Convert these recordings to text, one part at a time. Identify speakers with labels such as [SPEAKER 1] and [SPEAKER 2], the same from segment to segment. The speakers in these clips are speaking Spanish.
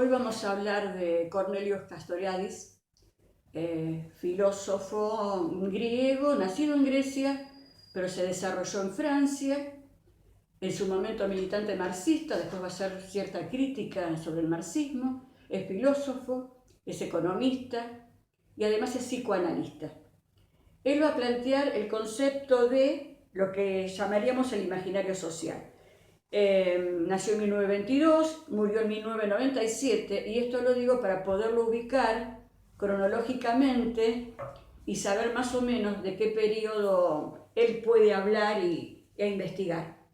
[SPEAKER 1] Hoy vamos a hablar de Cornelius Castoriadis, filósofo griego, nacido en Grecia, pero se desarrolló en Francia, en su momento militante marxista, después va a hacer cierta crítica sobre el marxismo, es filósofo, es economista y además es psicoanalista. Él va a plantear el concepto de lo que llamaríamos el imaginario social. Nació en 1922, murió en 1997, y esto lo digo para poderlo ubicar cronológicamente y saber más o menos de qué periodo él puede hablar e investigar.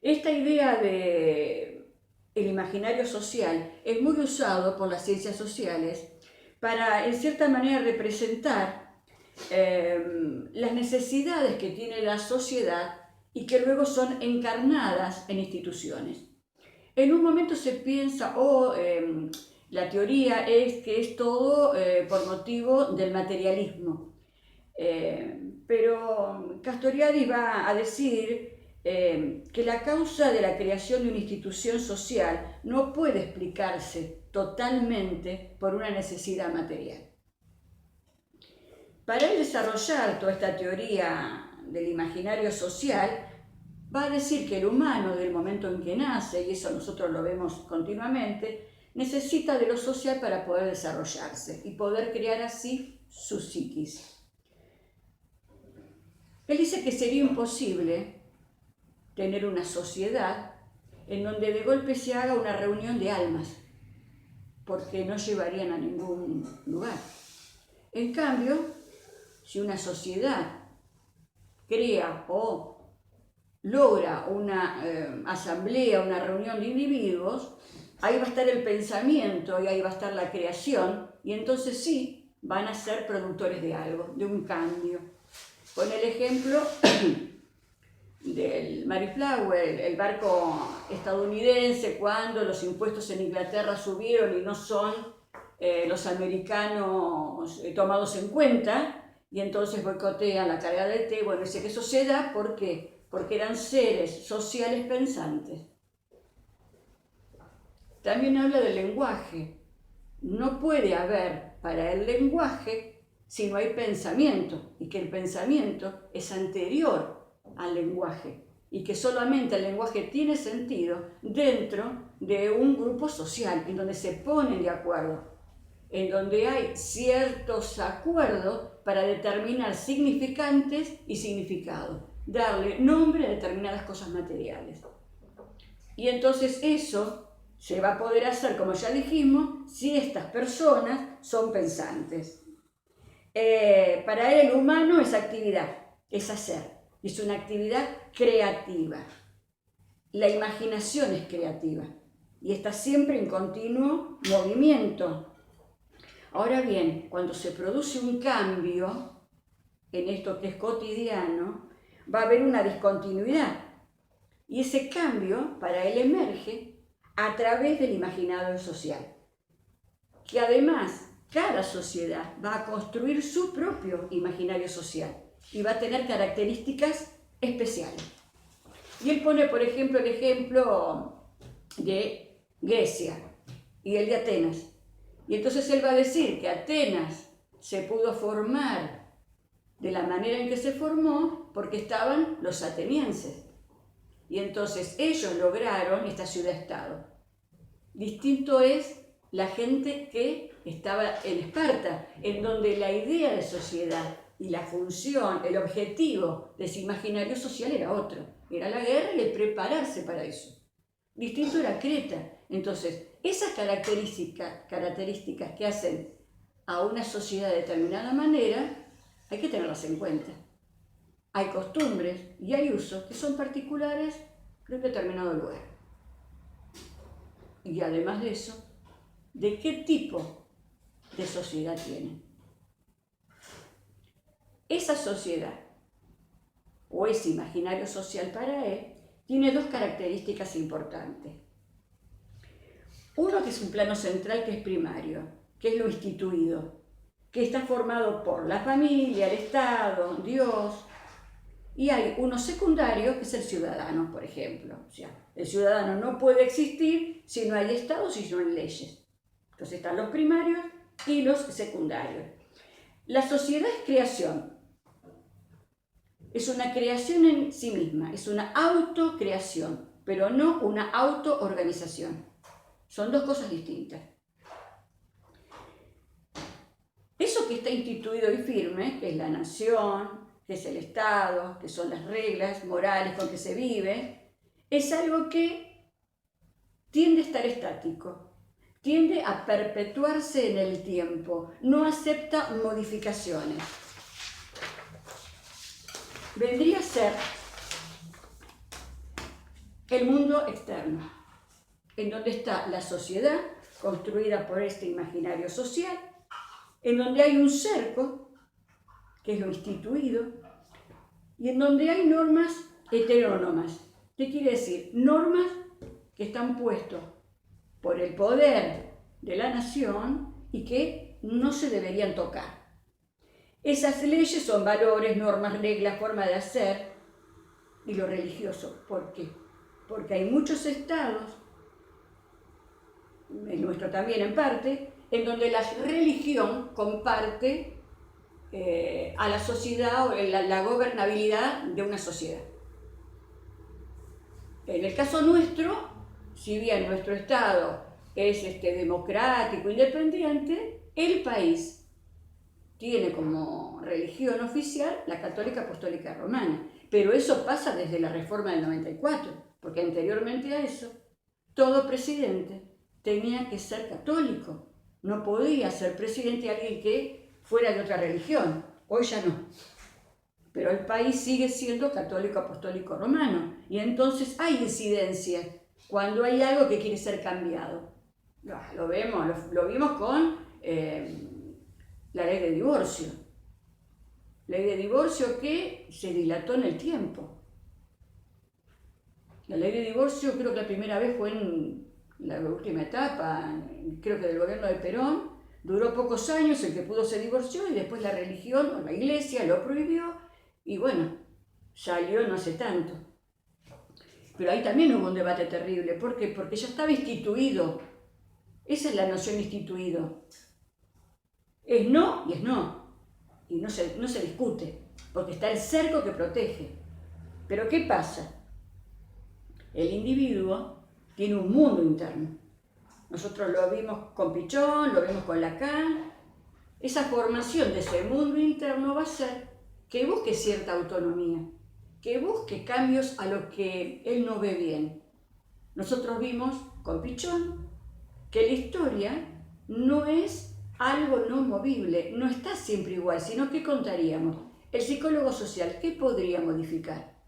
[SPEAKER 1] Esta idea de el imaginario social es muy usado por las ciencias sociales para, en cierta manera, representar las necesidades que tiene la sociedad y que luego son encarnadas en instituciones. En un momento se piensa, la teoría es que es todo por motivo del materialismo, pero Castoriadis va a decir que la causa de la creación de una institución social no puede explicarse totalmente por una necesidad material. Para él desarrollar toda esta teoría del imaginario social, va a decir que el humano, del momento en que nace, y eso nosotros lo vemos continuamente, necesita de lo social para poder desarrollarse y poder crear así su psiquis. Él dice que sería imposible tener una sociedad en donde de golpe se haga una reunión de almas, porque no llevarían a ningún lugar. En cambio, si una sociedad crea o logra una asamblea, una reunión de individuos, ahí va a estar el pensamiento y ahí va a estar la creación, y entonces sí van a ser productores de algo, de un cambio. Con el ejemplo del Mayflower, el barco estadounidense, cuando los impuestos en Inglaterra subieron y no son los americanos tomados en cuenta, y entonces boicotean la carga del té. Bueno, dice que eso se da porque eran seres sociales pensantes. También habla del lenguaje. No puede haber para el lenguaje si no hay pensamiento, y que el pensamiento es anterior al lenguaje, y que solamente el lenguaje tiene sentido dentro de un grupo social, en donde se ponen de acuerdo, en donde hay ciertos acuerdos para determinar significantes y significado, darle nombre a determinadas cosas materiales. Y entonces eso se va a poder hacer, como ya dijimos, si estas personas son pensantes. Para él el humano es actividad, es hacer, es una actividad creativa. La imaginación es creativa y está siempre en continuo movimiento. Ahora bien, cuando se produce un cambio en esto que es cotidiano, va a haber una discontinuidad. Y ese cambio para él emerge a través del imaginario social, que además cada sociedad va a construir su propio imaginario social y va a tener características especiales. Y él pone, por ejemplo, el ejemplo de Grecia y el de Atenas. Y entonces él va a decir que Atenas se pudo formar de la manera en que se formó porque estaban los atenienses. Y entonces ellos lograron esta ciudad-estado. Distinto es la gente que estaba en Esparta, en donde la idea de sociedad y la función, el objetivo de ese imaginario social era otro. Era la guerra y el prepararse para eso. Distinto era Creta. Entonces, esas características que hacen a una sociedad de determinada manera, hay que tenerlas en cuenta. Hay costumbres y hay usos que son particulares de un determinado lugar. Y además de eso, ¿de qué tipo de sociedad tienen? Esa sociedad, o ese imaginario social para él, tiene dos características importantes. Uno que es un plano central, que es primario, que es lo instituido, que está formado por la familia, el Estado, Dios, y hay uno secundario que es el ciudadano, por ejemplo. O sea, el ciudadano no puede existir si no hay Estado, si no hay leyes. Entonces están los primarios y los secundarios. La sociedad es creación. Es una creación en sí misma, es una autocreación, pero no una autoorganización. Son dos cosas distintas. Eso que está instituido y firme, que es la nación, que es el Estado, que son las reglas morales con que se vive, es algo que tiende a estar estático, tiende a perpetuarse en el tiempo, no acepta modificaciones. Vendría a ser el mundo externo, en donde está la sociedad construida por este imaginario social, en donde hay un cerco, que es lo instituido, y en donde hay normas heterónomas. ¿Qué quiere decir? Normas que están puestas por el poder de la nación y que no se deberían tocar. Esas leyes son valores, normas, reglas, forma de hacer y lo religioso. ¿Por qué? Porque hay muchos estados, el nuestro también en parte, en donde la religión comparte a la sociedad o la gobernabilidad de una sociedad. En el caso nuestro, si bien nuestro Estado es democrático, independiente, el país tiene como religión oficial la Católica Apostólica Romana, pero eso pasa desde la Reforma del 94, porque anteriormente a eso, todo presidente tenía que ser católico, no podía ser presidente alguien que fuera de otra religión, hoy ya no. Pero el país sigue siendo católico apostólico romano, y entonces hay incidencia cuando hay algo que quiere ser cambiado. Lo vimos con la ley de divorcio. Ley de divorcio que se dilató en el tiempo. La ley de divorcio creo que la primera vez fue en la última etapa, creo que del gobierno de Perón, duró pocos años, el que pudo se divorció y después la religión o la iglesia lo prohibió y bueno, salió no hace tanto. Pero ahí también hubo un debate terrible. ¿Por qué? Porque ya estaba instituido. Esa es la noción de instituido. Es no y es no. Y no se discute, porque está el cerco que protege. Pero ¿qué pasa? El individuo tiene un mundo interno. Nosotros lo vimos con Pichón, lo vimos con Lacan. Esa formación de ese mundo interno va a ser que busque cierta autonomía, que busque cambios a lo que él no ve bien. Nosotros vimos con Pichón que la historia no es algo no movible, no está siempre igual, sino que contaríamos. El psicólogo social, ¿qué podría modificar?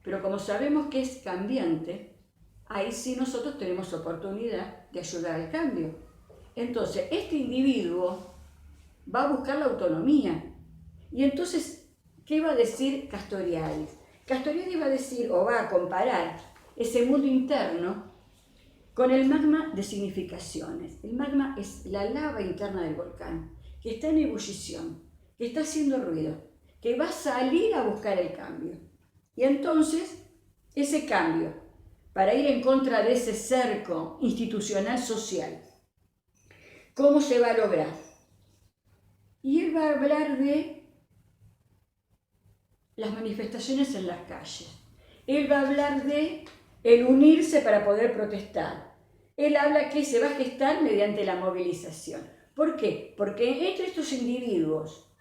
[SPEAKER 1] Pero como sabemos que es cambiante, ahí sí nosotros tenemos oportunidad de ayudar al cambio. Entonces, este individuo va a buscar la autonomía. Y entonces, ¿qué va a decir Castoriadis? Castoriadis va a decir, o va a comparar ese mundo interno con el magma de significaciones. El magma es la lava interna del volcán, que está en ebullición, que está haciendo ruido, que va a salir a buscar el cambio. Y entonces, ese cambio, para ir en contra de ese cerco institucional social, ¿cómo se va a lograr? Y él va a hablar de las manifestaciones en las calles. Él va a hablar de el unirse para poder protestar. Él habla que se va a gestar mediante la movilización. ¿Por qué? Porque entre estos individuos,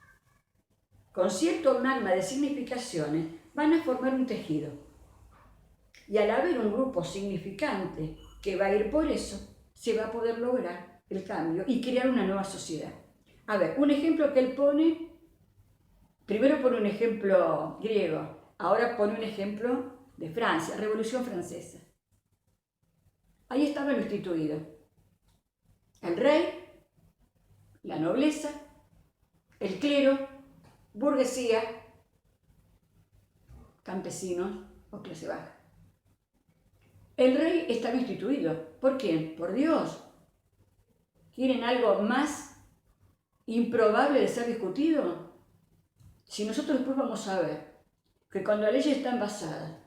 [SPEAKER 1] con cierto magma de significaciones, van a formar un tejido. Y al haber un grupo significante que va a ir por eso, se va a poder lograr el cambio y crear una nueva sociedad. A ver, un ejemplo que él pone, primero pone un ejemplo griego, ahora pone un ejemplo de Francia, Revolución Francesa. Ahí estaba lo instituido. El rey, la nobleza, el clero, burguesía, campesinos o clase baja. El rey estaba instituido. ¿Por quién? Por Dios. ¿Quieren algo más improbable de ser discutido? Si nosotros después vamos a ver que cuando las leyes están basadas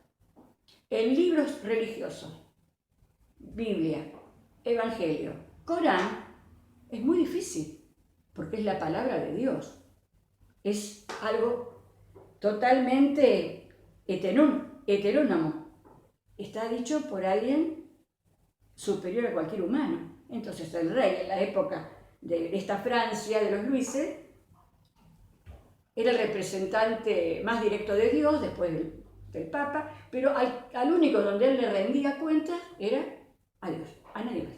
[SPEAKER 1] en libros religiosos, Biblia, Evangelio, Corán, es muy difícil, porque es la palabra de Dios. Es algo totalmente heterónomo. Está dicho por alguien superior a cualquier humano. Entonces el rey, en la época de esta Francia de los Luises, era el representante más directo de Dios, después del Papa, pero al único donde él le rendía cuentas era a Dios, a nadie más.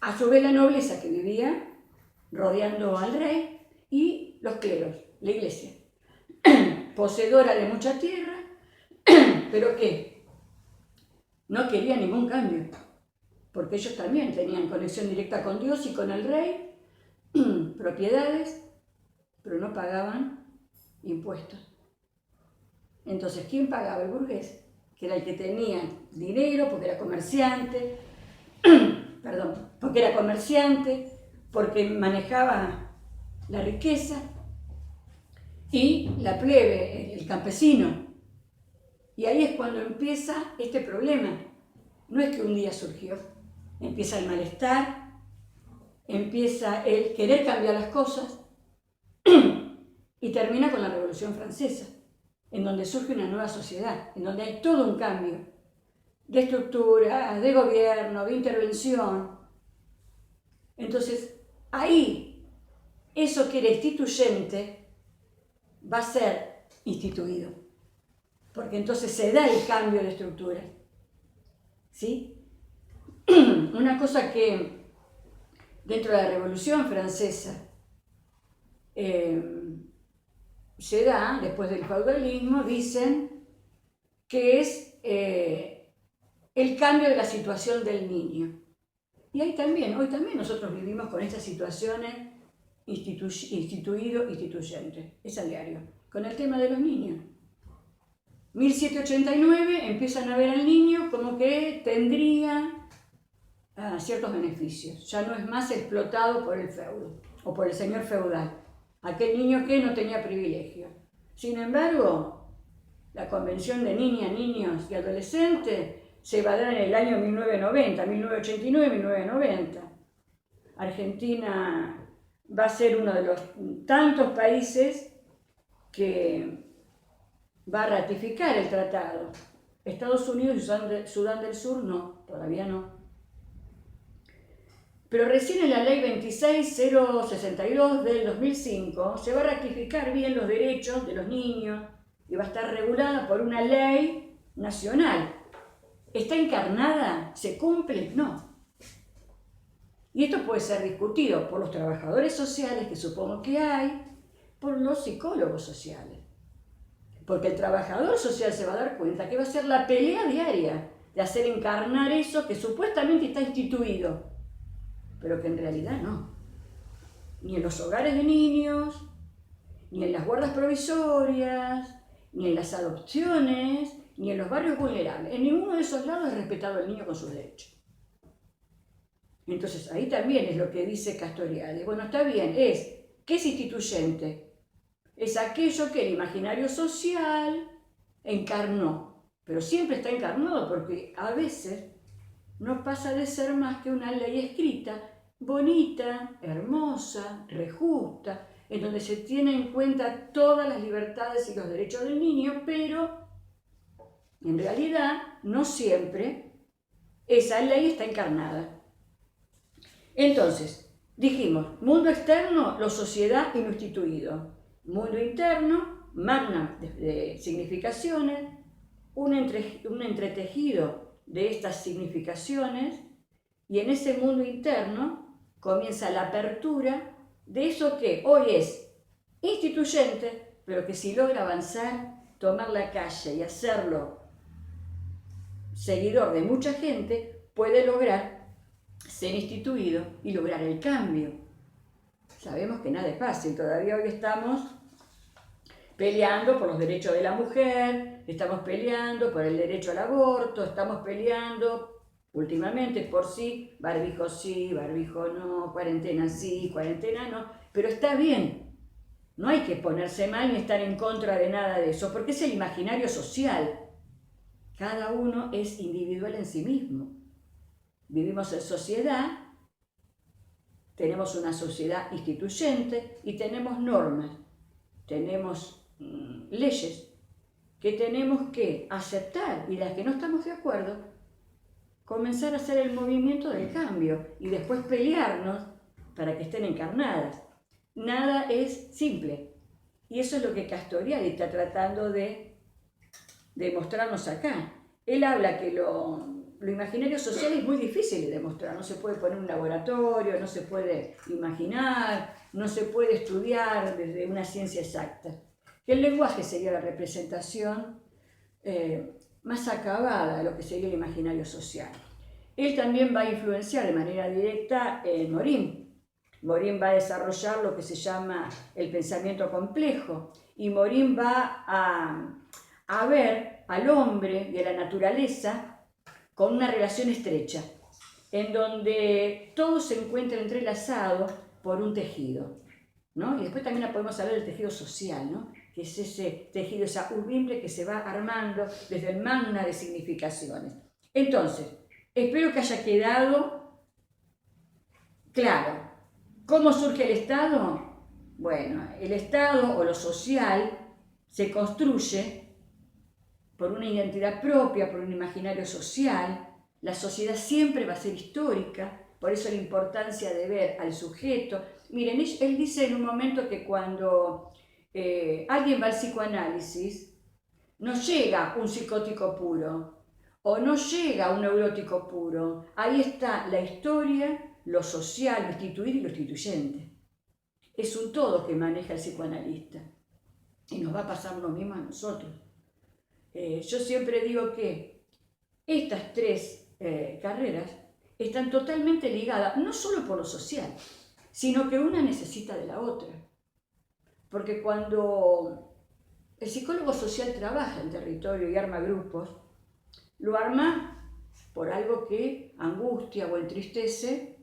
[SPEAKER 1] A su vez la nobleza que vivía rodeando al rey y los cleros, la iglesia, poseedora de mucha tierra, pero que no quería ningún cambio, porque ellos también tenían conexión directa con Dios y con el rey, propiedades, pero no pagaban impuestos. Entonces, ¿quién pagaba? El burgués, que era el que tenía dinero porque era comerciante, porque manejaba la riqueza, y la plebe, el campesino. Y ahí es cuando empieza este problema. No es que un día surgió, empieza el malestar, empieza el querer cambiar las cosas, y termina con la Revolución Francesa, en donde surge una nueva sociedad, en donde hay todo un cambio de estructura, de gobierno, de intervención. Entonces, ahí, eso que era instituyente va a ser instituido, porque entonces se da el cambio de estructura. ¿Sí? Una cosa que dentro de la Revolución Francesa se da, después del feudalismo, dicen que es el cambio de la situación del niño. Y hoy también nosotros vivimos con estas situaciones instituyentes, es a diario, con el tema de los niños. 1789 empiezan a ver al niño como que tendría ciertos beneficios, ya no es más explotado por el feudo o por el señor feudal, aquel niño que no tenía privilegio. Sin embargo, la Convención de Niñas, Niños y Adolescentes se va a dar en el año 1990, 1989, 1990. Argentina va a ser uno de los tantos países que va a ratificar el tratado. Estados Unidos y Sudán del Sur no, todavía no. Pero recién en la ley 26062 del 2005 se va a ratificar bien los derechos de los niños y va a estar regulada por una ley nacional. ¿Está encarnada? ¿Se cumple? No. Y esto puede ser discutido por los trabajadores sociales, que supongo que hay, por los psicólogos sociales. Porque el trabajador social se va a dar cuenta que va a ser la pelea diaria de hacer encarnar eso que supuestamente está instituido, pero que en realidad no. Ni en los hogares de niños, ni en las guardas provisorias, ni en las adopciones, ni en los barrios vulnerables. En ninguno de esos lados es respetado el niño con sus derechos. Entonces ahí también es lo que dice Castoriadis. Bueno, está bien, ¿qué es instituyente? Es aquello que el imaginario social encarnó, pero siempre está encarnado porque a veces no pasa de ser más que una ley escrita, bonita, hermosa, rejusta, en donde se tienen en cuenta todas las libertades y los derechos del niño, pero en realidad no siempre esa ley está encarnada. Entonces, dijimos, mundo externo, lo sociedad y lo instituido. Mundo interno, magna de significaciones, un entretejido de estas significaciones, y en ese mundo interno comienza la apertura de eso que hoy es instituyente, pero que si logra avanzar, tomar la calle y hacerlo seguidor de mucha gente, puede lograr ser instituido y lograr el cambio. Sabemos que nada es fácil, todavía hoy estamos peleando por los derechos de la mujer, estamos peleando por el derecho al aborto, estamos peleando últimamente por sí, barbijo no, cuarentena sí, cuarentena no, pero está bien, No hay que ponerse mal ni estar en contra de nada de eso, porque es el imaginario social. Cada uno es individual en sí mismo. Vivimos en sociedad, tenemos una sociedad instituyente y tenemos normas, tenemos leyes que tenemos que aceptar y las que no estamos de acuerdo, comenzar a hacer el movimiento del cambio y después pelearnos para que estén encarnadas. Nada es simple y eso es lo que Castoriadis está tratando de mostrarnos acá. Él habla que lo imaginario social es muy difícil de demostrar, no se puede poner un laboratorio, no se puede imaginar, no se puede estudiar desde una ciencia exacta. El lenguaje sería la representación más acabada de lo que sería el imaginario social. Él también va a influenciar de manera directa en Morín. Morín va a desarrollar lo que se llama el pensamiento complejo y Morín va a ver al hombre y a la naturaleza con una relación estrecha, en donde todo se encuentra entrelazado por un tejido, ¿no? Y después también podemos hablar del tejido social, ¿no? Que es ese tejido, esa urbimbre que se va armando desde el magna de significaciones. Entonces, espero que haya quedado claro. ¿Cómo surge el Estado? Bueno, el Estado o lo social se construye por una identidad propia, por un imaginario social. La sociedad siempre va a ser histórica, por eso la importancia de ver al sujeto. Miren, él dice en un momento que cuando alguien va al psicoanálisis, no llega un psicótico puro o no llega un neurótico puro. Ahí está la historia, lo social, lo instituido y lo instituyente. Es un todo que maneja el psicoanalista y nos va a pasar lo mismo a nosotros. Yo siempre digo que estas tres carreras están totalmente ligadas, no solo por lo social, sino que una necesita de la otra. Porque cuando el psicólogo social trabaja en territorio y arma grupos, lo arma por algo que angustia o entristece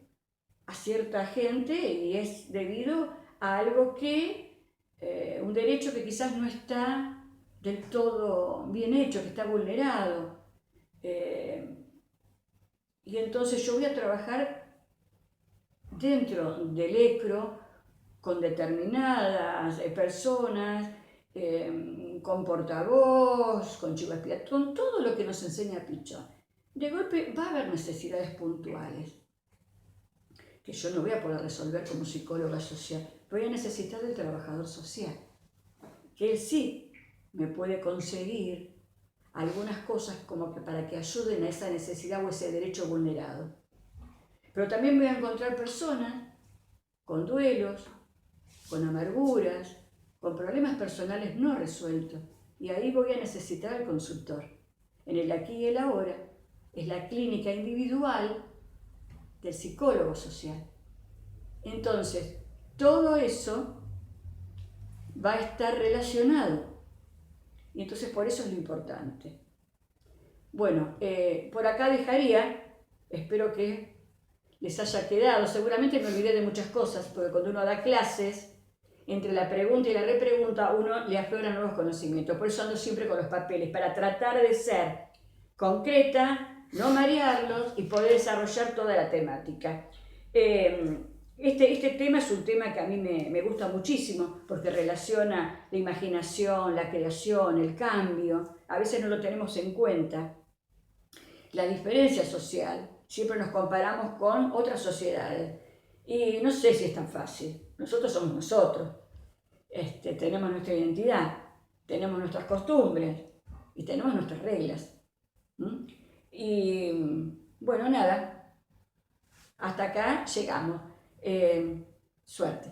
[SPEAKER 1] a cierta gente y es debido a algo que, un derecho que quizás no está del todo bien hecho, que está vulnerado. Y entonces yo voy a trabajar dentro del ECRO con determinadas personas, con portavoz, con chivo expiatorio, con todo lo que nos enseña Pichon. De golpe va a haber necesidades puntuales que yo no voy a poder resolver como psicóloga social. Voy a necesitar del trabajador social, que él sí me puede conseguir algunas cosas como que para que ayuden a esa necesidad o ese derecho vulnerado. Pero también voy a encontrar personas con duelos, con amarguras, con problemas personales no resueltos. Y ahí voy a necesitar al consultor. En el aquí y el ahora es la clínica individual del psicólogo social. Entonces, todo eso va a estar relacionado. Y entonces por eso es lo importante. Bueno, por acá dejaría, espero que les haya quedado. Seguramente me olvidé de muchas cosas, porque cuando uno da clases, entre la pregunta y la repregunta, uno le aflora nuevos conocimientos. Por eso ando siempre con los papeles, para tratar de ser concreta, no marearlos y poder desarrollar toda la temática. Este tema es un tema que a mí me gusta muchísimo porque relaciona la imaginación, la creación, el cambio. A veces no lo tenemos en cuenta. La diferencia social. Siempre nos comparamos con otras sociedades. Y no sé si es tan fácil. Nosotros somos nosotros. Tenemos nuestra identidad, tenemos nuestras costumbres y tenemos nuestras reglas. Y bueno, nada. Hasta acá llegamos. Suerte.